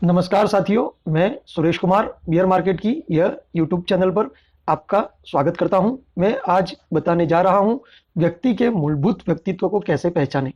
नमस्कार साथियों, मैं सुरेश कुमार बियर मार्केट की यह यूट्यूब चैनल पर आपका स्वागत करता हूं। मैं आज बताने जा रहा हूं व्यक्ति के मूलभूत व्यक्तित्व को कैसे पहचानें।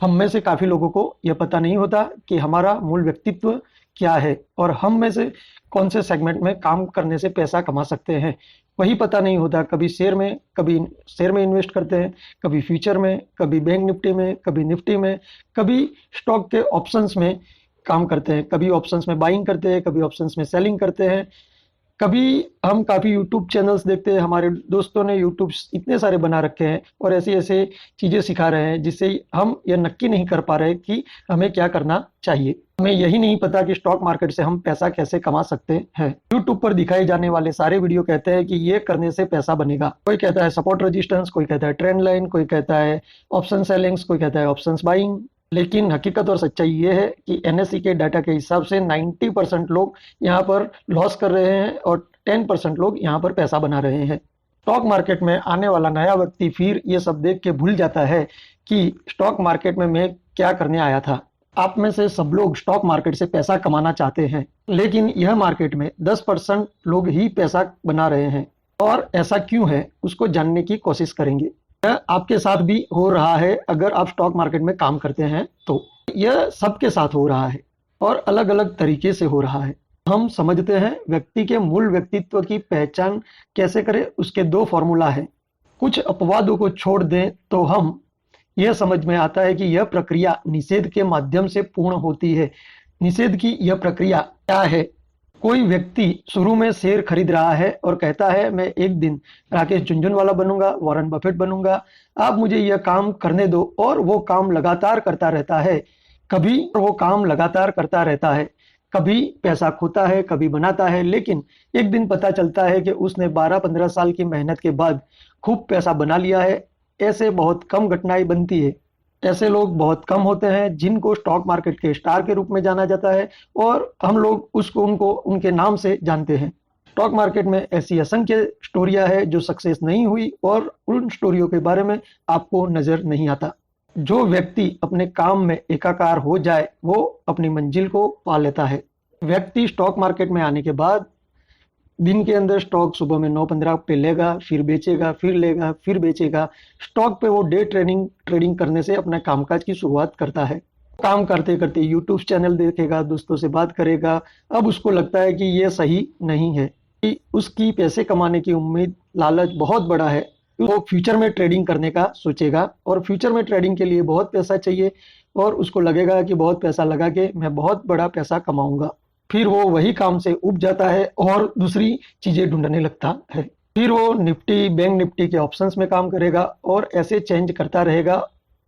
हम में से काफ़ी लोगों को यह पता नहीं होता कि हमारा मूल व्यक्तित्व क्या है और हम में से कौन से सेगमेंट में काम करने से पैसा कमा सकते हैं, वही पता नहीं होता। कभी शेयर में इन्वेस्ट करते हैं, कभी फ्यूचर में, कभी बैंक निफ्टी में, कभी निफ्टी में, कभी स्टॉक के ऑप्शंस में काम करते हैं, कभी ऑप्शंस में बाइंग करते हैं, कभी ऑप्शंस में सेलिंग करते हैं। कभी हम काफ़ी यूट्यूब चैनल्स देखते हैं, हमारे दोस्तों ने यूट्यूब इतने सारे बना रखे हैं और ऐसी ऐसे चीज़ें सिखा रहे हैं जिससे हम यह नक्की नहीं कर पा रहे कि हमें क्या करना चाहिए। हमें यही नहीं पता कि स्टॉक मार्केट से हम पैसा कैसे कमा सकते हैं। यूट्यूब पर दिखाए जाने वाले सारे वीडियो कहते हैं कि ये करने से पैसा बनेगा। कोई कहता है सपोर्ट रेजिस्टेंस, कोई कहता है ट्रेंड लाइन, कोई कहता है ऑप्शन सेलिंग्स, कोई कहता है ऑप्शंस बाइंग। लेकिन हकीकत और सच्चाई ये है कि एनएससी के डाटा के हिसाब से 90% लोग यहाँ पर लॉस कर रहे हैं और 10% लोग यहाँ पर पैसा बना रहे हैं। स्टॉक मार्केट में आने वाला नया व्यक्ति फिर ये सब देख के भूल जाता है कि स्टॉक मार्केट में मैं क्या करने आया था। आप में से सब लोग स्टॉक मार्केट से पैसा कमाना चाहते हैं, लेकिन यह मार्केट में 10% लोग ही पैसा बना रहे हैं। और ऐसा क्यों है, उसको जानने की कोशिश करेंगे। यह आपके साथ भी हो रहा है अगर आप स्टॉक मार्केट में काम करते हैं तो। यह सबके साथ हो रहा है और अलग अलग तरीके से हो रहा है। हम समझते हैं व्यक्ति के मूल व्यक्तित्व की पहचान कैसे करें। उसके दो फॉर्मूला है। कुछ अपवादों को छोड़ दें तो हम यह समझ में आता है कि यह प्रक्रिया निषेध के माध्यम से पूर्ण होती है। निषेध की यह प्रक्रिया क्या है? कोई व्यक्ति शुरू में शेयर खरीद रहा है और कहता है मैं एक दिन राकेश झुनझुनवाला बनूंगा, वॉरेन बफेट बनूंगा, आप मुझे यह काम करने दो। और वो काम लगातार करता रहता है। कभी पैसा खोता है, कभी बनाता है, लेकिन एक दिन पता चलता है कि उसने 12-15 साल की मेहनत के बाद खूब पैसा बना लिया है। ऐसे बहुत कम घटनाएं बनती है। ऐसे लोग बहुत कम होते हैं जिनको स्टॉक मार्केट के स्टार के रूप में जाना जाता है और हम लोग उनको उनके नाम से जानते हैं। स्टॉक मार्केट में ऐसी असंख्य स्टोरियां हैं जो सक्सेस नहीं हुई और उन स्टोरियों के बारे में आपको नजर नहीं आता। जो व्यक्ति अपने काम में एकाकार हो जाए वो अपनी मंजिल को पा लेता है। व्यक्ति स्टॉक मार्केट में आने के बाद दिन के अंदर स्टॉक सुबह में 9-15 पे लेगा, फिर बेचेगा, फिर लेगा, फिर बेचेगा। स्टॉक पे वो डे ट्रेडिंग करने से अपने कामकाज की शुरुआत करता है। काम करते करते यूट्यूब चैनल देखेगा, दोस्तों से बात करेगा। अब उसको लगता है कि ये सही नहीं है, कि उसकी पैसे कमाने की उम्मीद, लालच बहुत बड़ा है। वो फ्यूचर में ट्रेडिंग करने का सोचेगा और फ्यूचर में ट्रेडिंग के लिए बहुत पैसा चाहिए और उसको लगेगा कि बहुत पैसा लगा के मैं बहुत बड़ा पैसा कमाऊंगा। फिर वो वही काम से उब जाता है और दूसरी चीजें ढूंढने लगता है। फिर वो निफ्टी, बैंक निफ्टी के ऑप्शंस में काम करेगा और ऐसे चेंज करता रहेगा।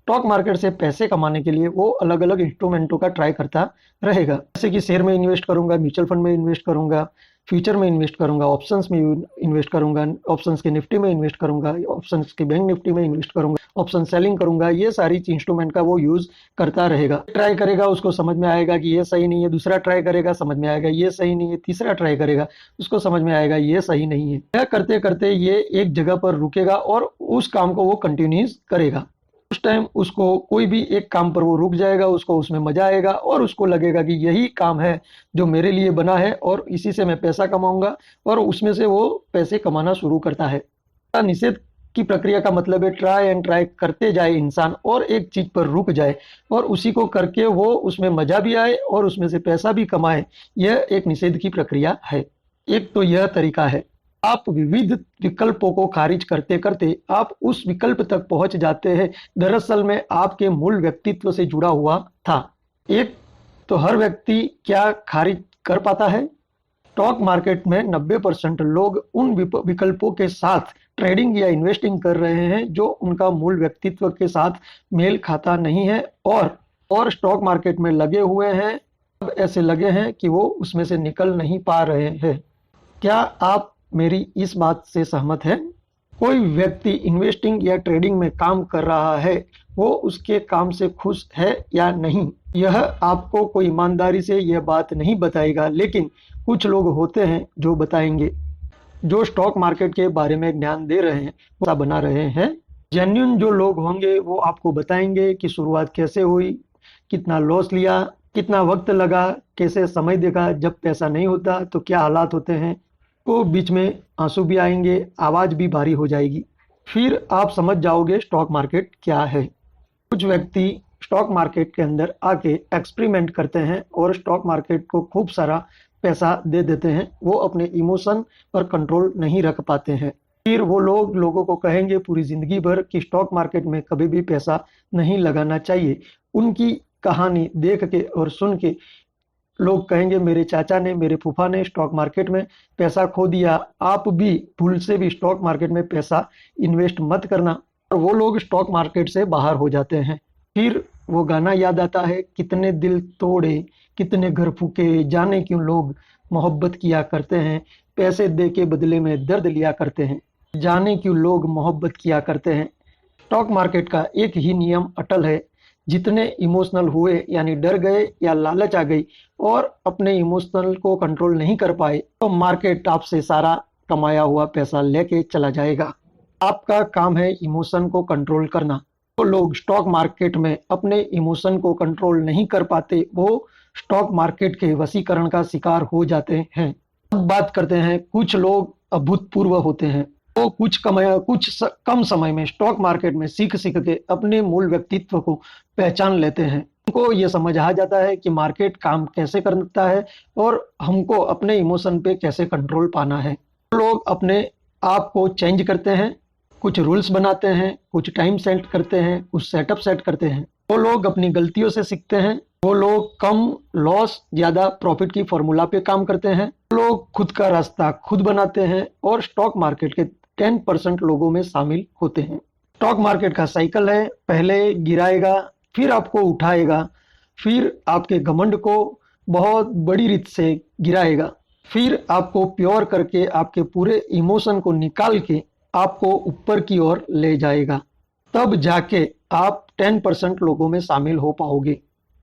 स्टॉक मार्केट से पैसे कमाने के लिए वो अलग अलग इंस्ट्रूमेंटों का ट्राई करता रहेगा, जैसे कि शेयर में इन्वेस्ट करूंगा, म्यूचुअल फंड में इन्वेस्ट करूंगा, फ्यूचर में इन्वेस्ट करूंगा, ऑप्शंस में इन्वेस्ट करूंगा, ऑप्शंस के निफ्टी में इन्वेस्ट करूंगा, ऑप्शंस के बैंक निफ्टी में इन्वेस्ट करूंगा, ऑप्शन सेलिंग करूंगा। ये सारी इंस्ट्रूमेंट का वो यूज करता रहेगा। ट्राई करेगा, उसको समझ में आएगा कि ये सही नहीं है। दूसरा ट्राई करेगा, समझ में आएगा ये सही नहीं है। तीसरा ट्राई करेगा, उसको समझ में आएगा ये सही नहीं है। यह करते करते ये एक जगह पर रुकेगा और उस काम को वो कंटिन्यू करेगा। उस टाइम उसको कोई भी एक काम पर वो रुक जाएगा, उसको उसमें मजा आएगा और उसको लगेगा कि यही काम है जो मेरे लिए बना है और इसी से मैं पैसा कमाऊंगा, और उसमें से वो पैसे कमाना शुरू करता है। निषेध की प्रक्रिया का मतलब है ट्राई एंड ट्राई करते जाए इंसान और एक चीज पर रुक जाए और उसी को करके वो उसमें मजा भी आए और उसमें से पैसा भी कमाए। यह एक निषेध की प्रक्रिया है। एक तो यह तरीका है। आप विविध विकल्पों को खारिज करते करते आप उस विकल्प तक पहुंच जाते हैं दरअसल में आपके मूल व्यक्तित्व से जुड़ा हुआ था। एक तो हर व्यक्ति क्या खारिज कर पाता है? स्टॉक मार्केट में 90% लोग उन विकल्पों के साथ ट्रेडिंग या इन्वेस्टिंग कर रहे हैं जो उनका मूल व्यक्तित्व के साथ मेल खाता नहीं है और स्टॉक मार्केट में लगे हुए हैं। अब ऐसे लगे हैं कि वो उसमें से निकल नहीं पा रहे हैं। क्या आप मेरी इस बात से सहमत है? कोई व्यक्ति इन्वेस्टिंग या ट्रेडिंग में काम कर रहा है, वो उसके काम से खुश है या नहीं? यह आपको कोई ईमानदारी से यह बात नहीं बताएगा, लेकिन कुछ लोग होते हैं जो बताएंगे, जो स्टॉक मार्केट के बारे में ज्ञान दे रहे हैं, वो बना रहे हैं। जेन्युइन जो लोग होंगे वो आपको बताएंगे कि शुरुआत कैसे हुई, कितना लॉस लिया, कितना वक्त लगा, कैसे समय देखा, जब पैसा नहीं होता तो क्या हालात होते हैं, को बीच में आंसू भी आएंगे, आवाज़ भी भारी हो जाएगी। फिर आप समझ जाओगे स्टॉक मार्केट क्या है। कुछ व्यक्ति स्टॉक मार्केट के अंदर आके एक्सपेरिमेंट करते हैं और स्टॉक मार्केट को खूब सारा पैसा दे देते हैं। वो अपने इमोशन पर कंट्रोल नहीं रख पाते हैं। फिर वो लोगों को कहेंगे पूरी जिंदगी भर कि स्टॉक मार्केट में कभी भी पैसा नहीं लगाना चाहिए। उनकी कहानी देख के और सुन के लोग कहेंगे मेरे चाचा ने, मेरे फूफा ने स्टॉक मार्केट में पैसा खो दिया, आप भी भूल से भी स्टॉक मार्केट में पैसा इन्वेस्ट मत करना। और वो लोग स्टॉक मार्केट से बाहर हो जाते हैं। फिर वो गाना याद आता है, कितने दिल तोड़े, कितने घर फूके, जाने क्यों लोग मोहब्बत किया करते हैं, पैसे दे के बदले में दर्द लिया करते हैं, जाने क्यों लोग मोहब्बत किया करते हैं। स्टॉक मार्केट का एक ही नियम अटल है, जितने इमोशनल हुए यानी डर गए या लालच आ गई और अपने इमोशनल को कंट्रोल नहीं कर पाए तो मार्केट आपसे सारा कमाया हुआ पैसा लेके चला जाएगा। आपका काम है इमोशन को कंट्रोल करना। तो लोग स्टॉक मार्केट में अपने इमोशन को कंट्रोल नहीं कर पाते, वो स्टॉक मार्केट के वशीकरण का शिकार हो जाते हैं। अब बात करते हैं, कुछ लोग अभूतपूर्व होते हैं। वो कम समय में स्टॉक मार्केट में सीख सीख के अपने मूल व्यक्तित्व को पहचान लेते हैं। उनको ये समझ आ जाता है कि मार्केट काम कैसे करता है और हमको अपने इमोशन पे कैसे कंट्रोल पाना है। लोग अपने आप को चेंज करते हैं, कुछ रूल्स बनाते हैं, कुछ टाइम सेट करते हैं, कुछ सेटअप सेट करते हैं। वो लोग अपनी गलतियों से सीखते हैं। वो लोग कम लॉस ज्यादा प्रॉफिट की फॉर्मूला पे काम करते हैं। लोग खुद का रास्ता खुद बनाते हैं और स्टॉक मार्केट के 10% लोगों में शामिल होते हैं। स्टॉक मार्केट का साइकिल है, पहले गिराएगा, फिर आपको उठाएगा, फिर आपके घमंड को बहुत बड़ी रीत से गिराएगा, फिर आपको प्योर करके आपके पूरे इमोशन को निकाल के आपको ऊपर की ओर ले जाएगा। तब जाके आप 10% लोगों में शामिल हो पाओगे।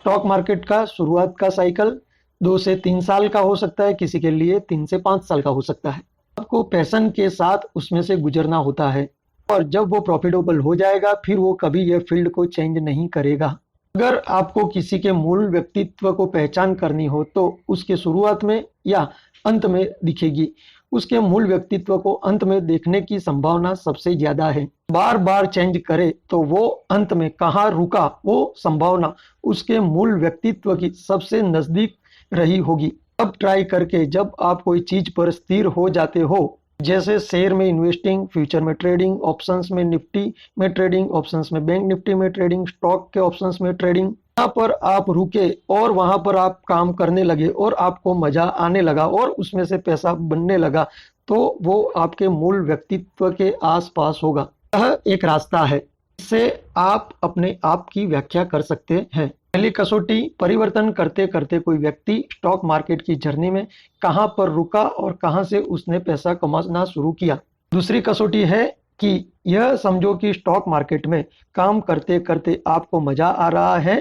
स्टॉक मार्केट का शुरुआत का साइकिल 2 से 3 साल का हो सकता है, किसी के लिए 3 से 5 साल का हो सकता है। आपको पैशन के साथ उसमें से गुजरना होता है और जब वो प्रॉफिटेबल हो जाएगा फिर वो कभी ये फील्ड को चेंज नहीं करेगा। अगर आपको किसी के मूल व्यक्तित्व को पहचान करनी हो तो उसके शुरुआत में या अंत में दिखेगी। उसके मूल व्यक्तित्व को अंत में देखने की संभावना सबसे ज्यादा है। बार बार चेंज करे तो वो अंत में कहाँ रुका, वो संभावना उसके मूल व्यक्तित्व की सबसे नजदीक रही होगी। अब ट्राई करके जब आप कोई चीज पर स्थिर हो जाते हो, जैसे शेयर में इन्वेस्टिंग, फ्यूचर में ट्रेडिंग, ऑप्शंस में निफ्टी में ट्रेडिंग, ऑप्शंस में बैंक निफ्टी में ट्रेडिंग, स्टॉक के ऑप्शंस में ट्रेडिंग, वहां पर आप रुके और वहां पर आप काम करने लगे और आपको मजा आने लगा और उसमें से पैसा बनने लगा, तो वो आपके मूल व्यक्तित्व के आसपास होगा। यह एक रास्ता है, इससे आप अपने आप की व्याख्या कर सकते हैं। पहली कसौटी, परिवर्तन करते करते कोई व्यक्ति स्टॉक मार्केट की जर्नी में कहां पर रुका और कहां से उसने पैसा कमाना शुरू किया। दूसरी कसौटी है कि यह समझो कि स्टॉक मार्केट में काम करते करते आपको मजा आ रहा है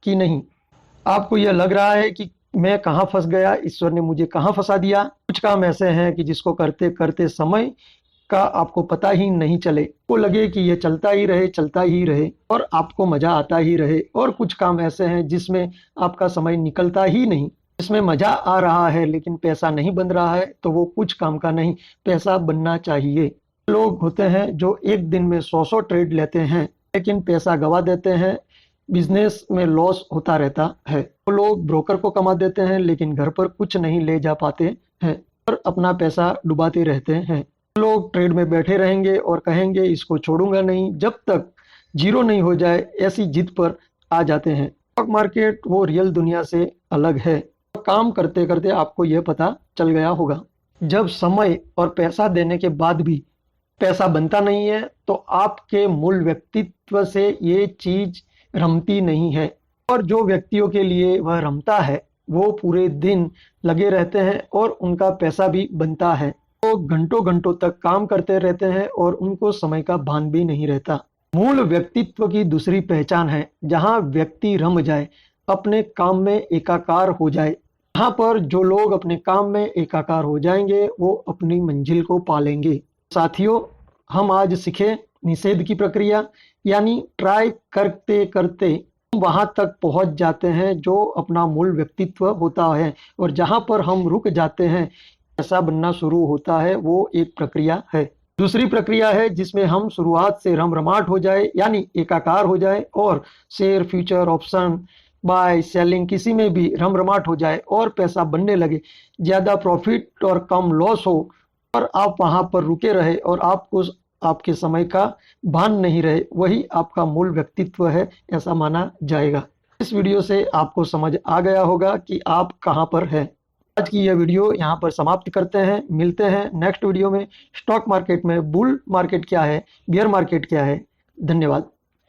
कि नहीं। आपको यह लग रहा है कि मैं कहां फंस गया, ईश्वर ने मुझे कहां फंसा दिया। कुछ काम ऐसे हैं कि जिसको करते करते समय का आपको पता ही नहीं चले, वो लगे कि ये चलता ही रहे और आपको मजा आता ही रहे। और कुछ काम ऐसे हैं जिसमें आपका समय निकलता ही नहीं, इसमें मजा आ रहा है लेकिन पैसा नहीं बन रहा है, तो वो कुछ काम का नहीं, पैसा बनना चाहिए। लोग होते हैं जो एक दिन में 100 ट्रेड लेते हैं लेकिन पैसा गवा देते हैं, बिजनेस में लॉस होता रहता है। वो लोग ब्रोकर को कमा देते हैं लेकिन घर पर कुछ नहीं ले जा पाते हैं और अपना पैसा डुबाते रहते हैं। लोग ट्रेड में बैठे रहेंगे और कहेंगे इसको छोड़ूंगा नहीं जब तक जीरो नहीं हो जाए, ऐसी जिद पर आ जाते हैं। स्टॉक मार्केट वो रियल दुनिया से अलग है। काम करते करते आपको यह पता चल गया होगा, जब समय और पैसा देने के बाद भी पैसा बनता नहीं है तो आपके मूल व्यक्तित्व से ये चीज रमती नहीं है। और जो व्यक्तियों के लिए वह रमता है वो पूरे दिन लगे रहते हैं और उनका पैसा भी बनता है। वो घंटों घंटों तक काम करते रहते हैं और उनको समय का भान भी नहीं रहता। मूल व्यक्तित्व की दूसरी पहचान है जहां व्यक्ति रम जाए, अपने काम में एकाकार हो जाए। यहाँ पर जो लोग अपने काम में एकाकार हो जाएंगे वो अपनी मंजिल को पालेंगे। साथियों, हम आज सीखे निषेध की प्रक्रिया, यानी ट्राई करते करते हम वहां तक पहुंच जाते हैं जो अपना मूल व्यक्तित्व होता है, और जहां पर हम रुक जाते हैं पैसा बनना शुरू होता है, वो एक प्रक्रिया है। दूसरी प्रक्रिया है जिसमें हम शुरुआत से रमरमाट हो जाए, यानी एकाकार हो जाए, और share, future, option, by selling किसी में भी रमरमाट हो जाए और पैसा बनने लगे, ज्यादा प्रॉफिट और कम लॉस हो, और आप वहां पर रुके रहे और आपको आपके समय का भान नहीं रहे, वही आपका मूल व्यक्तित्व है, ऐसा माना जाएगा। इस वीडियो से आपको समझ आ गया होगा कि आप कहां पर हैं। आज की यह वीडियो यहां पर समाप्त करते हैं। मिलते हैं नेक्स्ट वीडियो में। स्टॉक मार्केट में बुल मार्केट क्या है, बियर मार्केट क्या है। धन्यवाद।